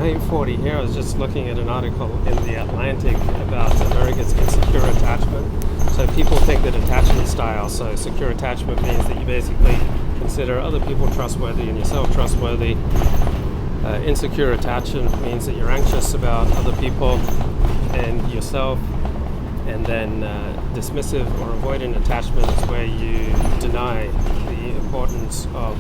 1940 here, I was just looking at an article in The Atlantic about America's insecure attachment. So people think that attachment style, so secure attachment means that you basically consider other people trustworthy and yourself trustworthy. Insecure attachment means that you're anxious about other people and yourself. And then dismissive or avoidant attachment is where you deny the importance of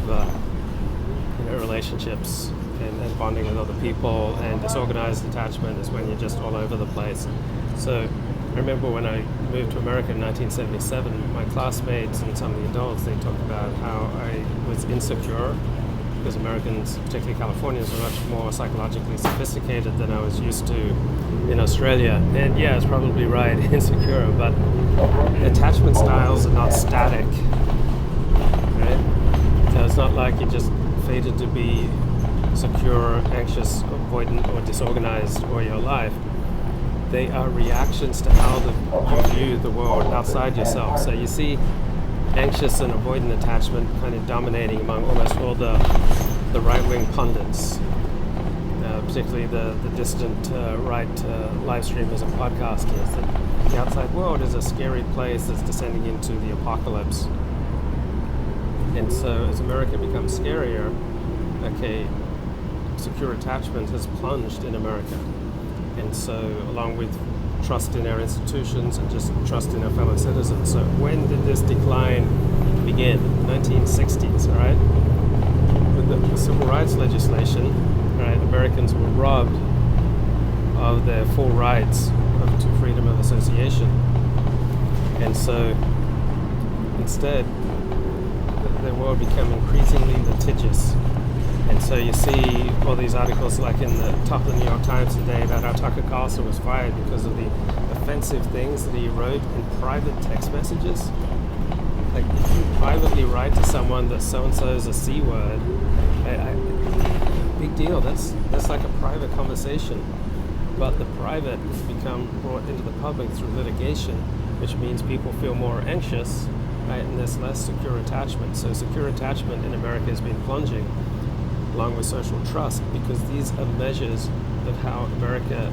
relationships and bonding with other people. And disorganized attachment is when you're just all over the place. So I remember when I moved to America in 1977, my classmates and some of the adults, they talked about how I was insecure because Americans, particularly Californians, were much more psychologically sophisticated than I was used to in Australia. And yeah, it's probably right, insecure, but attachment styles are not static, right? So it's not like you're just fated to be secure, anxious, avoidant, or disorganized all your life. They are reactions to how you view the world outside yourself. So you see anxious and avoidant attachment kind of dominating among almost all the right-wing pundits, particularly the distant right live streamers and podcasters, that the outside world is a scary place that's descending into the apocalypse. And so as America becomes scarier, okay, secure attachment has plunged in America. And so along with trust in our institutions and just trust in our fellow citizens. So when did this decline begin? 1960s, right? With the civil rights legislation, right, Americans were robbed of their full rights to freedom of association. And so instead, the world became increasingly litigious. And so you see all these articles like in the top of the New York Times today about how Tucker Carlson was fired because of the offensive things that he wrote in private text messages. Like if you privately write to someone that so-and-so is a C word, big deal, that's like a private conversation. But the private has become brought into the public through litigation, which means people feel more anxious, right, and there's less secure attachment. So secure attachment in America has been plunging, along with social trust, because these are measures of how Americans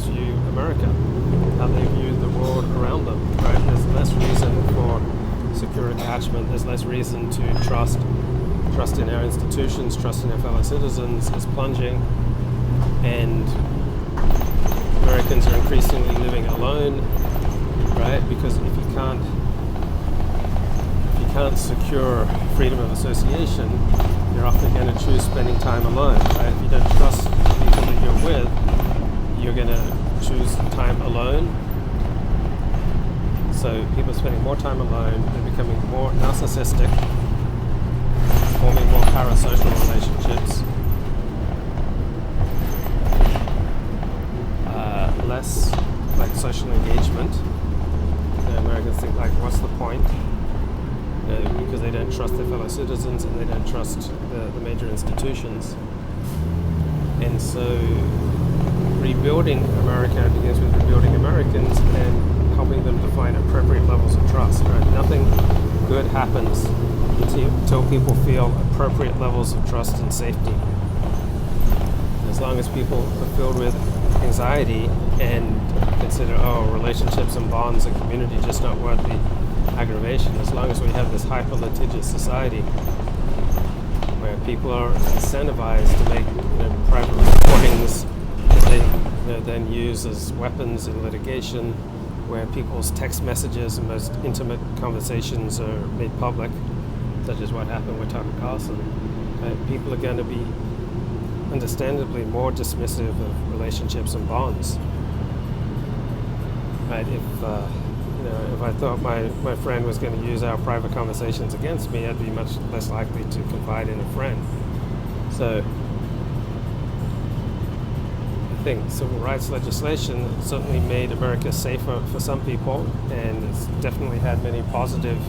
view America, how they view the world around them, right? There's less reason for secure attachment, there's less reason to trust in our institutions, trust in our fellow citizens is plunging, and Americans are increasingly living alone, right? Because if you can't secure freedom of association, you're often going to choose spending time alone, right? If you don't trust the people that you're with, you're going to choose time alone. So people are spending more time alone, they're becoming more narcissistic, forming more parasocial relationships, less like social engagement. Americans think like, what's the point? Because they don't trust their fellow citizens and they don't trust the major institutions. And so rebuilding America begins with rebuilding Americans and helping them to find appropriate levels of trust. Right? Nothing good happens until people feel appropriate levels of trust and safety. As long as people are filled with anxiety and consider, relationships and bonds and community just not worth the aggravation, as long as we have this hyper-litigious society where people are incentivized to make private recordings that they then use as weapons in litigation, where people's text messages and most intimate conversations are made public, such as what happened with Tucker Carlson, people are going to be understandably more dismissive of relationships and bonds. Right? If I thought my friend was going to use our private conversations against me, I'd be much less likely to confide in a friend. So I think civil rights legislation certainly made America safer for some people, and it's definitely had many positive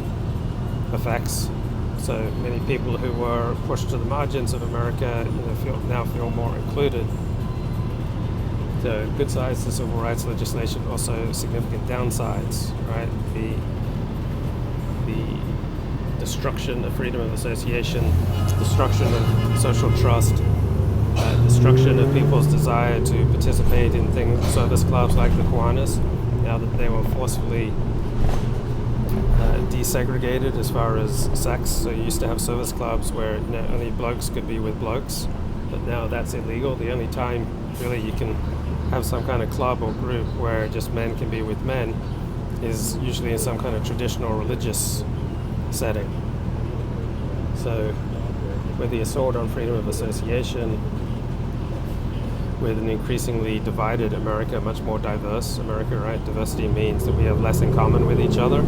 effects. So many people who were pushed to the margins of America now feel more included. The good sides to civil rights legislation, also significant downsides, right? The destruction of freedom of association, destruction of social trust, destruction of people's desire to participate in things, service clubs like the Kiwanis, now that they were forcefully desegregated as far as sex. So you used to have service clubs where only blokes could be with blokes, but now that's illegal. The only time really you can have some kind of club or group where just men can be with men is usually in some kind of traditional religious setting. So with the assault on freedom of association, with an increasingly divided America, much more diverse America, right? Diversity means that we have less in common with each other.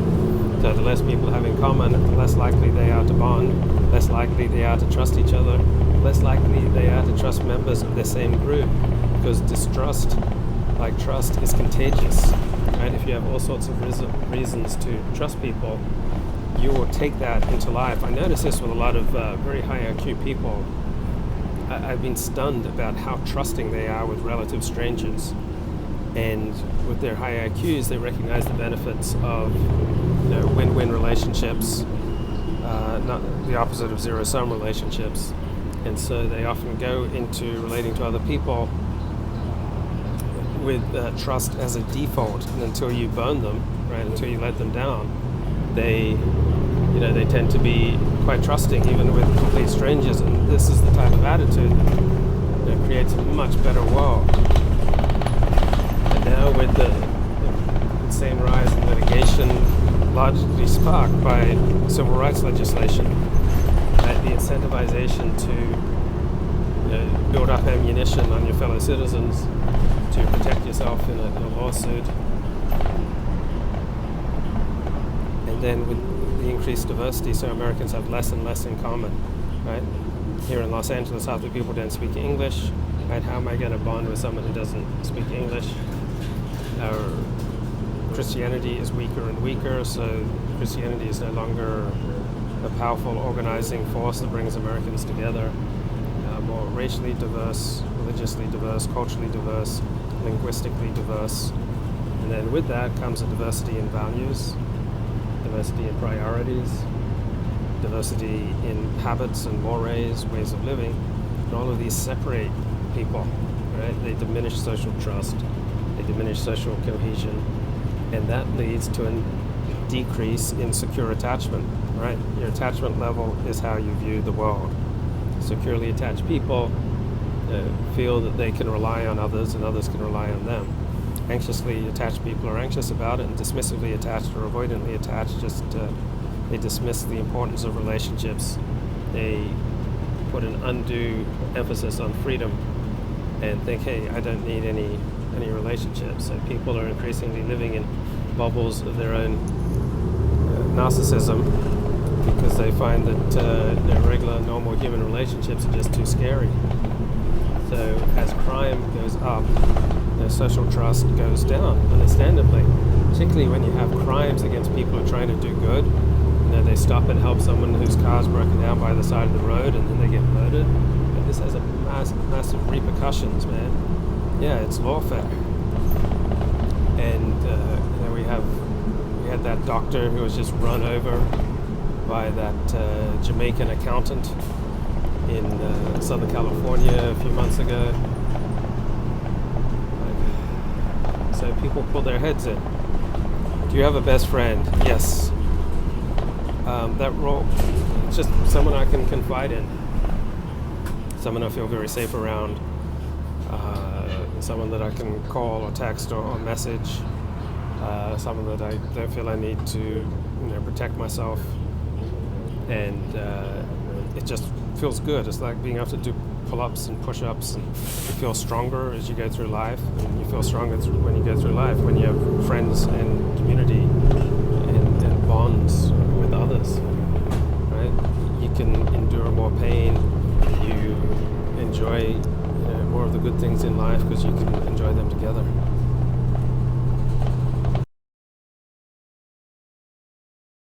So the less people have in common, the less likely they are to bond, less likely they are to trust each other, less likely they are to trust members of the same group, because distrust, like trust, is contagious, right? If you have all sorts of reasons to trust people, you will take that into life. I notice this with a lot of very high IQ people. I've been stunned about how trusting they are with relative strangers. And with their high IQs, they recognize the benefits of win-win relationships, not the opposite of zero-sum relationships. And so they often go into relating to other people with trust as a default. And until you burn them, right, until you let them down, they tend to be quite trusting even with complete strangers. And this is the type of attitude that creates a much better world. And now with the insane rise in litigation, largely sparked by civil rights legislation, the incentivization to build up ammunition on your fellow citizens to protect yourself in a lawsuit. And then with the increased diversity, so Americans have less and less in common, right? Here in Los Angeles, half the people don't speak English, right? How am I going to bond with someone who doesn't speak English? Our Christianity is weaker and weaker, so Christianity is no longer a powerful organizing force that brings Americans together. More racially diverse, religiously diverse, culturally diverse, linguistically diverse. And then with that comes a diversity in values, diversity in priorities, diversity in habits and mores, ways of living. And all of these separate people, right? They diminish social trust, they diminish social cohesion, and that leads to a decrease in secure attachment, right? Your attachment level is how you view the world. Securely attached people feel that they can rely on others and others can rely on them. Anxiously attached people are anxious about it, and dismissively attached or avoidantly attached they dismiss the importance of relationships. They put an undue emphasis on freedom and think, hey, I don't need any relationships. So people are increasingly living in bubbles of their own narcissism, because they find that their regular, normal human relationships are just too scary. So as crime goes up, social trust goes down, understandably. Particularly when you have crimes against people who are trying to do good. They stop and help someone whose car's broken down by the side of the road, and then they get murdered. But this has a massive repercussions, man. Yeah, it's lawfare. And we had that doctor who was just run over by that Jamaican accountant in Southern California a few months ago. So people pull their heads in. Do you have a best friend? Yes. That role, it's just someone I can confide in, someone I feel very safe around, someone that I can call or text or message, someone that I don't feel I need to protect myself. And it just feels good. It's like being able to do pull-ups and push-ups, and you feel stronger as you go through life, and you feel stronger when you go through life, when you have friends and community and bonds with others, right? You can endure more pain, you enjoy more of the good things in life because you can enjoy them together.